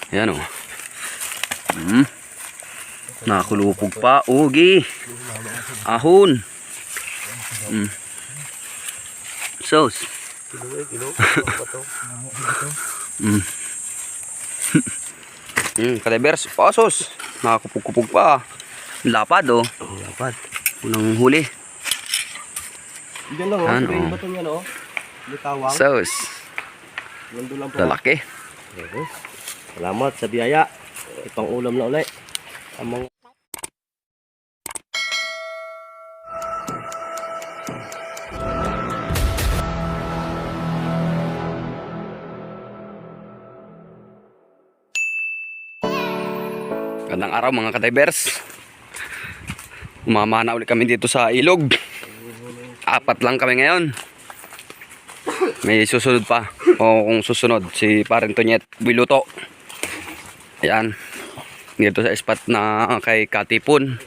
Ayan o. Nakakulupog pa. Ugi. Ahon. Sauce. Kalibers. Pasos. Nakakupog-kupog pa. Lapad o. Lapad. Unang huli. Diyan lang o. Ano? Bato niya no. Litawang. Sauce. Lalaki. Salamat sa biyaya. Ipang ulam na ulit. Among Gandang araw mga kadivers. Umama na ulit kami dito sa ilog. 4 lang kami ngayon. May susunod pa. O kung susunod, si Paring Tonyet Biluto. Ayan. Dito sa spot na kay Katipon.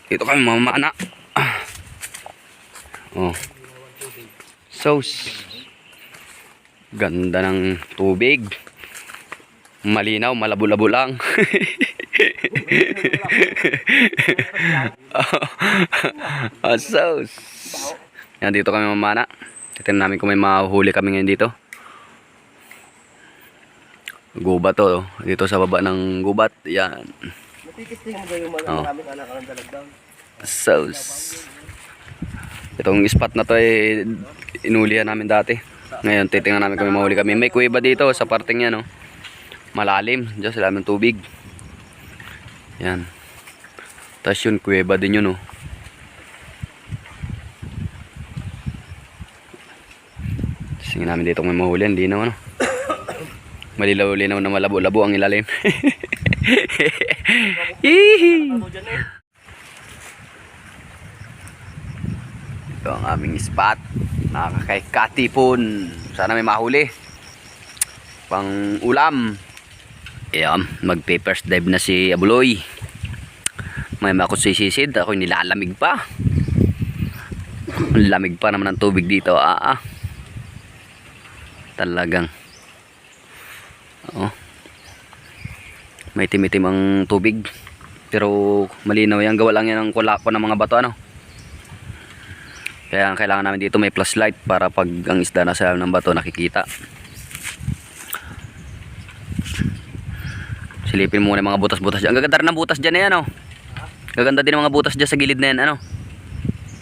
Dito kami mamana. Oh. Sauce. Ganda ng tubig. Malinaw, malabo-labo lang. Sauce. Yan, dito kami mamana. Titignan namin kung may mahuhuli kami ngayon dito. Gubat to. Dito sa baba ng gubat. Yan. Oh. Sauce. Itong spot na to ay inulihan namin dati. Ngayon titingnan namin kung may mahuli kami. May kuweba dito sa parting yan. Oh. Malalim. Diyan sila ng tubig. Yan. Tapos yun, kuweba din yun. Oh. Tingnan namin dito kung may mahuli. Hindi na ano. Malilaw-linaw na malabo-labo ang ilalim. Ito ang aming spot. Nakakay Katipon. Sana may mahuli. Pang ulam. Ayan, mag-papers dive na si Abuloy. May makot sisisid. Ako nilalamig pa. Lamig pa naman ang tubig dito. Talagang. Oh. May timitim ang tubig. Pero malinaw yan. Gawa lang yan ang kulako ng mga bato. Ano? Kaya kailangan namin dito may flashlight para pag ang isda na sa ng bato nakikita. Silipin muna yung mga butas-butas dyan. Ang gaganda rin ng butas dyan na yan. Oh. Gaganda din ang mga butas dyan sa gilid na yan. Ano?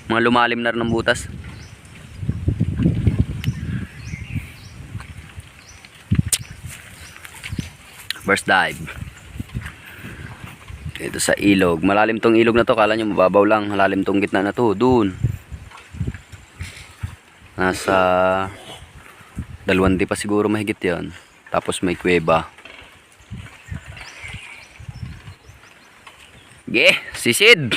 Mga lumalim na rin ng butas. First dive. Ito sa ilog. Malalim tong ilog na to. Kala nyo mababaw lang. Malalim tong gitna na to. Doon. Nasa 2 pa siguro mahigit yan. Tapos may kuweba. Sisid.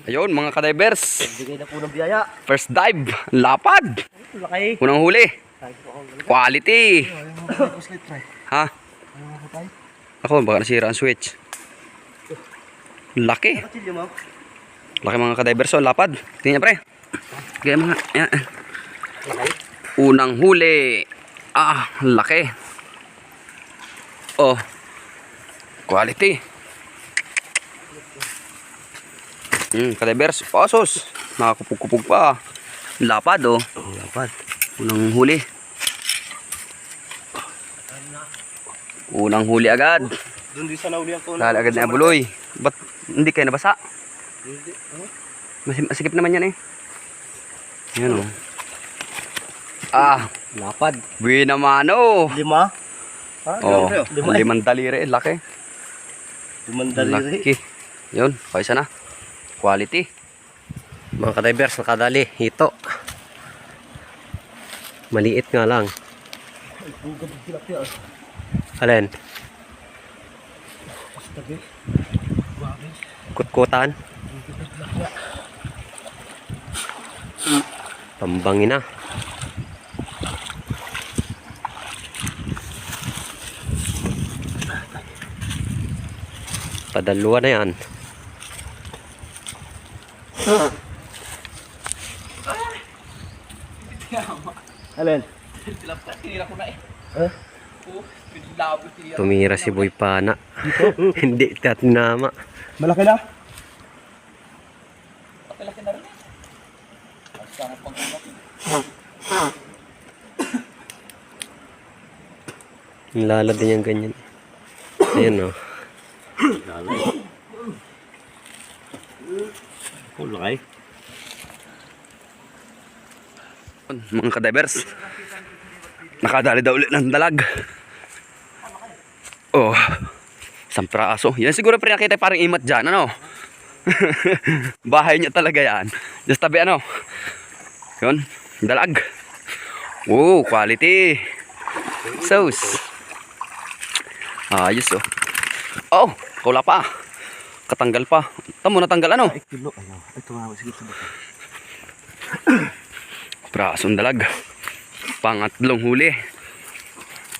Ayun mga kadivers. bigay na po ng biyaya. First dive. Lapad. Laki. Unang huli. Quality. Ha? Ako, baka nasira ang switch. Laki. Laki mga kadivers. So, lapad. Tingnan pre. Kaya mga. Yan. Unang huli. Laki. Oh. Quality. Kadivers. Pasos. Nakakupug-kupug pa. Lapad oh. Lapad. Unang huli. Unang huli agad. Doon din sa naulihan ko. Dahil agad na Abuloy. Ba't hindi kayo nabasa? Hindi. Masikip naman yan eh. Yan o. Lapad. Buena mano. 5. Oh, 5 daliri. Laki. 5 daliri. Laki. Yun. Paisa na. Quality. Mga kadivers, nakadali. Hito. Maliit nga lang. Alin? Kutkutan. Pambangin na. Padaluan na yan. Alin? Tumira si Boy Pana. Hindi tinama. Malaki na? Lala din yung ganyan. Ayan o. Laki. Mga kadivers, nakadali daw ulit ng dalag. Oh, isang praso. Yan siguro pre nakita parang imat dyan, ano? Bahay niya talaga yan. Just tabi ano. Yun, dalag. Wow, quality. Sauce. Ayos oh. Oh, wala pa. Katanggal pa. Tamo natanggal ano? Kilo, ano? Ito nga, sige sa baka. Prasong dalag. Pangatlong huli.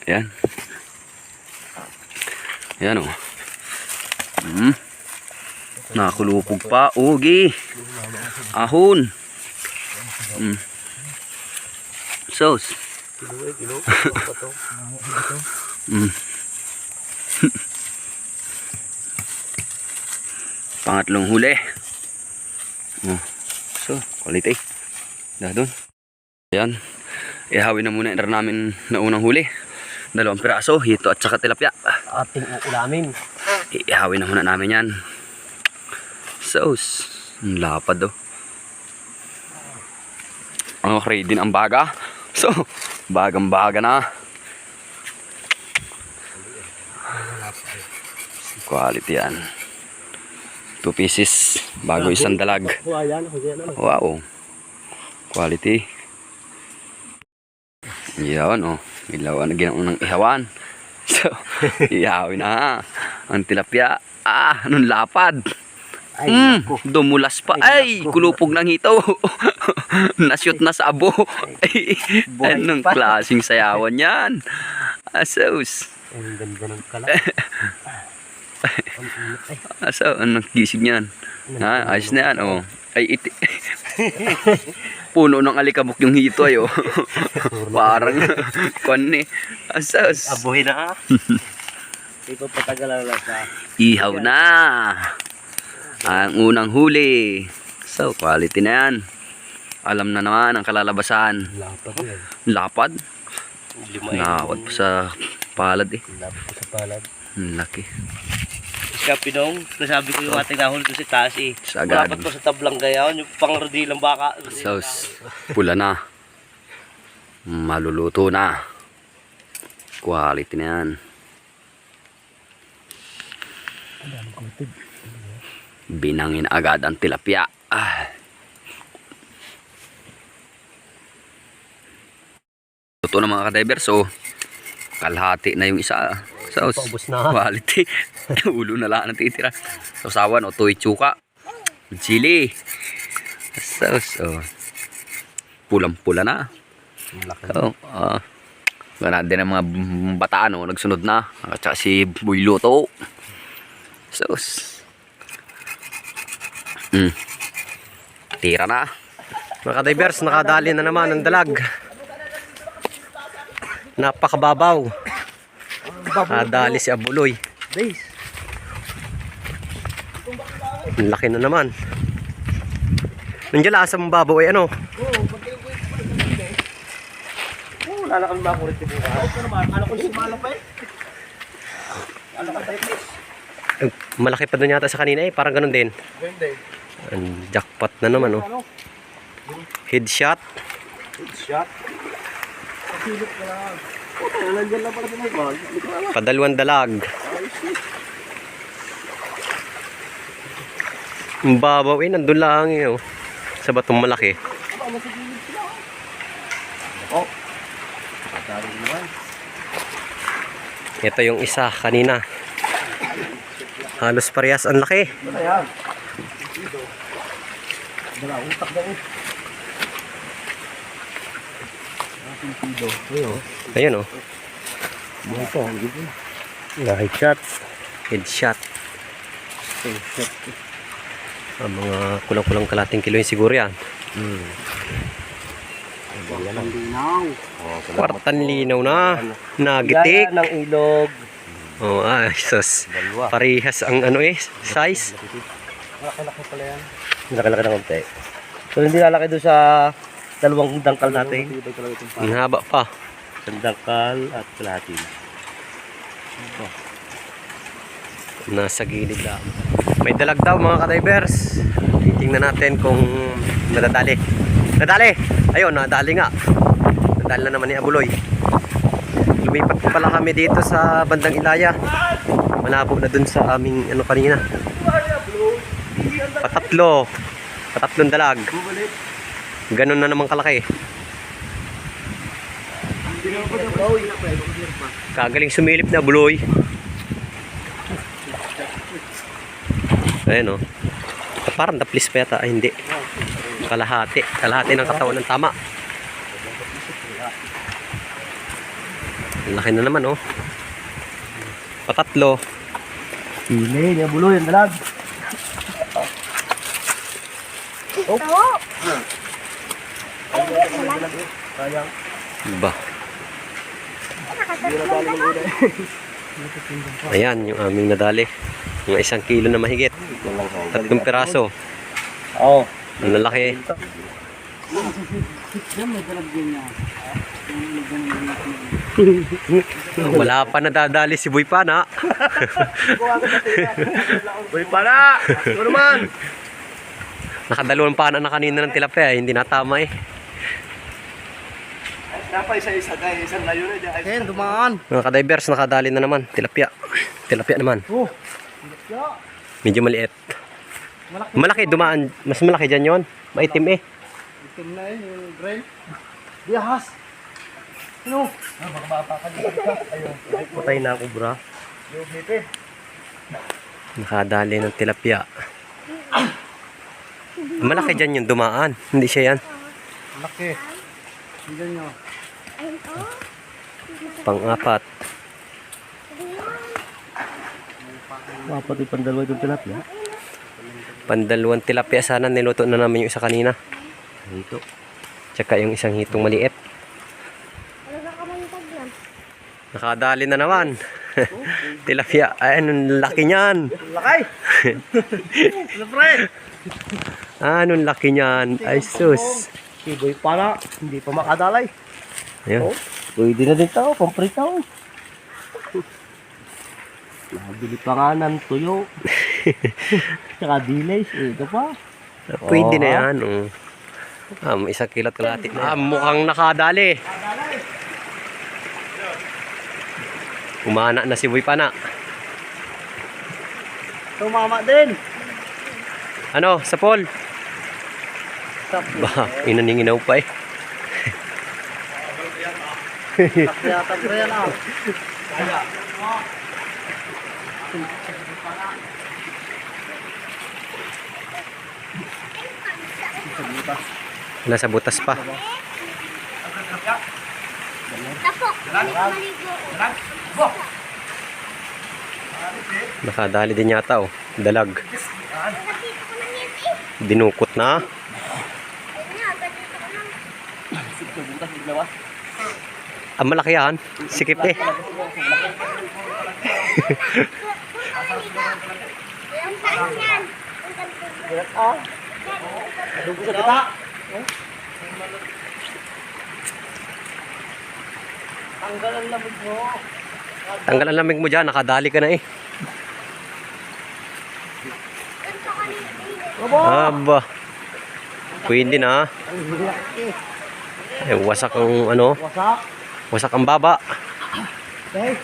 Ayan. Ayan o. Nakulupog pa. Ugi. Ahon. Sauce. Kilo. Pangatlong huli. So, quality. Doon. Ayan. Ihawin na muna yung namin na unang huli. 2 piraso, hito at saka tilapia. Ating uulamin. Ihawin na muna namin yan. Sauce. Ang lapad oh. Okay din ang baga. So, bagang-baga na. Quality yan. 2 pieces. Bago isang dalag. Wow. Quality. Yan oh. Ilawan na ginang ihawan. So, ihawin na. Ang tilapia. Anong lapad. Dumulas pa. Ay, kulupog ng hito. Nashoot na sa abo. Ay, anong klaseng sayawan yan? Asos. Ang ganda ng kalat. Asa, anong gisig niyan? Ha, ayos na yan, oh. Ay, iti. Puno ng alikabok yung hito, ay, oh. Parang, kwan eh. Asas. Abuhin na. Ito patagalan lang sa. Ihaw na. Ang unang huli. So, quality na yan. Alam na naman ang kalalabasan. Lapad yan. Lapad? Limain. Nawad pa sa palad eh. Lapad pa sa palad. Ang laki. Kapinong, nasabi ko yung ating nahuli doon sa taas eh. Sagad. Dapat pa sa tablang gayaw, yung pang-rodilang baka. Sauce. Pula na. Maluluto na. Quality na yan. Binangin agad ang tilapia. Luto na mga kadivers. So, kalahati na yung isa. Sauce. Paubos na. Quality. Ulo na lang natitira. Sausawan o toy chuka. Chili. Sauce. Oh. Pulang-pula na. So, gana din ang mga bataan. Oh, nagsunod na. At saka si Boy Luto. Sauce. Tira na. Mga divers, nakadali na naman ang dalag. Napakababaw. Nakadali si Abuloy. Ang laki na naman. Nandiyan lang sa mababaw ay ano. Wala kang makulit yung buka. Ito naman, ano kung sumala pa eh? Ano ka tayo please? Malaki pa doon yata sa kanina eh. Parang ganun din. Ganda eh. Ang jackpot na naman oh. Headshot. Shot. Pasilip ka lang. Puta, nandiyan lang pala sa may bag. Padalwan dalag. Ang babaw eh. Nandun lang eh oh. Sa batong malaki. Oh. Patari naman. Ito yung isa kanina. Halos parehas ang laki. Ano yan? Dala, utak daw eh. Ayun oh. Buhay ko, ang gito. Headshot. Headshot. Mga kulang-kulang kalating kilo yung siguro yan. Linaw. Kwartan linaw na. Nagitik. Gaya ng ilog. Oh, sus. Parehas ang ano size. Laki-laki pala yan. Laki-laki ng konti. So hindi lalaki doon sa dalawang dangkal natin. Ang haba pa. Isang dangkal at kalahati. Nasa gilid lang. May dalag daw mga ka-divers. Titingnan natin kung nadadali. Nadali! Ayun, nadali nga. Nadali na naman ni Abuloy. Lumipat pala kami dito sa bandang Ilaya. Malabo na dun sa aming ano kanina. Patatlong dalag. Ganun na naman kalaki. Kagaling sumilip na Abuloy. Ayan o. Parang daplis pa yata. Ay, hindi. Kalahati ng katawan ng tama. Laki na naman oh. Patatlo. Pili, niya bulo yung dalag. Ba. Ayan yung aming nadali. Mga 1 kilo na mahigit. 3 piraso. Oo. Ang lalaki. Wala pa nadadali si Boy Pana. Uy, para! Ito naman! Nakadalawang pana na kanina ng tilapia. Hindi natama eh. Dapat isa-isa dahil isang layo na dyan. Ayan, dumaan. Mga ka-divers, nakadali na naman. Tilapia. Tilapia naman. Oh. Medyo maliit. Malaki dumaan. Mas malaki dyan yun. Maitim eh. Itim na yung brain. Biyahas! Ano? Baka mapakan dito ka. Ayun. Patay na ako bra. Yung hipe. Nakadali ng tilapia. Malaki dyan yung dumaan. Hindi siya yan. Laki. Tingnan nyo. Pang-apat. Pati pandalawa yung tilapia. Pandalawang tilapia sana. Niluto na namin yung isa kanina. Dito. Tsaka yung isang hitong maliit. Nakadali na naman. Tilapia. Ay, anong laki niyan. Lakay! Siyempre! Anong laki niyan. Ay, sus. Si Boy para, hindi pa makadalay. Ayun. Oh, pwede na din tao, pamprito. Nabili pa nga ng tuyo. Tsaka dilays, ito pa. Pwede na yan. Oh. May 1 kilo at kalahati na yan. Mukhang nakadali. Umana na si Boy Pana. Tumama din. Ano, sa Paul? Ba, inaninginaw pa eh. Kaya yan ah. Nasa butas pa. Nakadali din yata oh. Dalag. Dinukot na. Ang malaki yan. Sikip eh. Dugo sa gata. Tanggal ang lamig mo. Tanggal ang lamig mo dyan. Nakadali ka na eh. Aba. Pwede na. Ay, wasak ang ano. Wasak. Wasak ang baba. Okay.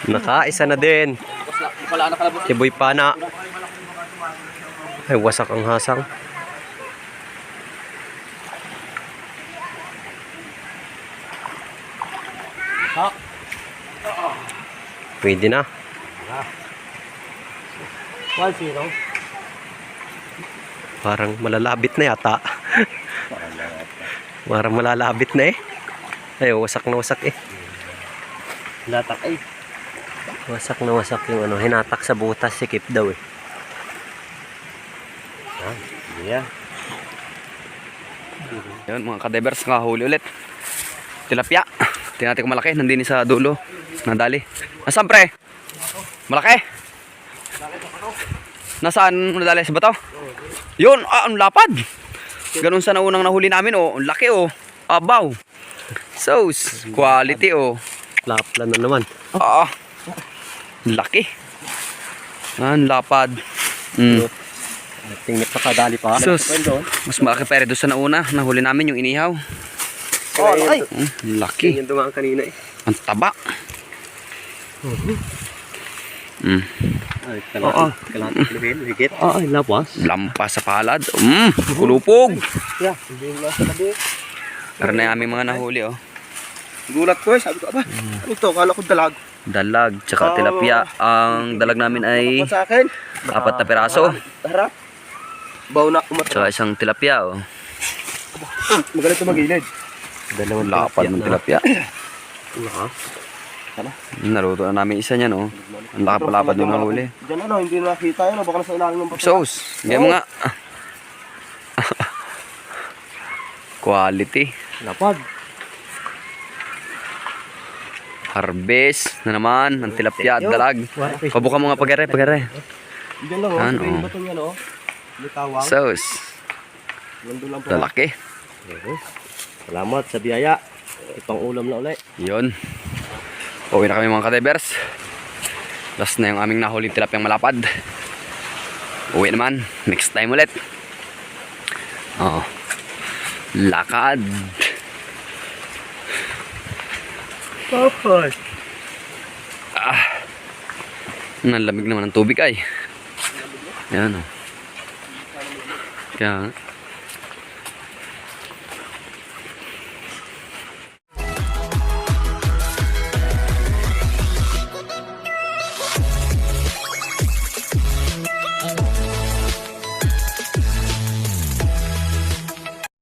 Nakaisa na din. Si Boy Pana. Ay, wasak ang hasang. Pwede na. 1-0. Parang malalabit na yata. Parang malalabit na eh. Ay, wasak na wasak eh. Latak ay. Wasak na wasak yung ano. Hinatak sa butas. Sikip daw eh. Yeah. Yun mga kadivers, nakahuli ulit. Tilapia. Tingnan natin kung malaki. Nandini sa dulo. Nadali. Nasaan pre? Malaki? Nasaan nadali sa bato? Yun, ang lapad. Ganun sa naunang nahuli namin, oh. Ang laki, oh. Abaw. Sauce. Quality, oh. Laplan na naman. Ang laki. Ang lapad. Mm. Tingnan pa kadali pa. Sus. Mas malaki pa rin doon sa nauna. Nahuli namin yung inihaw. Oh, ay. Ang laki. Yung dumaan kanina eh. Ang taba. Mm. Ay, kalahati kilohin, higit. Ay, lapas. Lampas sa palad. Kulupog. Yeah, hindi mo sa tabi. Pero na yung aming mga nahuli, oh. Gulat ko eh, sabi ko, aba, ano ito? Kala ko dalag. Dalag, tsaka tilapia. Ang dalag namin ay Ano sa akin? 4 na piraso. Harap. Baw na kumat. Tsaka isang tilapia, oh. Magalit magilid. Dalawang Lapad ng tilapia. Laka. Naluto na namin isa niyan, oh. Ang lakapalapad yung nahuli. Diyan ano, hindi nakita yun. Baka nasa ilalim ng bato. Sauce. Ngayon mga quality. Lapad. Harvest na naman ng tilapia at dalag. Pabuka mo nga pagare. Diyan lang, oh. Ano? Sabi yung bato niya, no? Litawang. Sauce. Nandun lang po. Lalaki. Salamat sa biyaya. Ipang ulam na ulit. Yun. Uwi na kami mga kadivers. Last na yung aming nahuling tilapiyang malapad. Uwi naman. Next time ulit. Oo. Lakad. Papay. Ang lamig naman ng tubig ay. Yan o. Kaya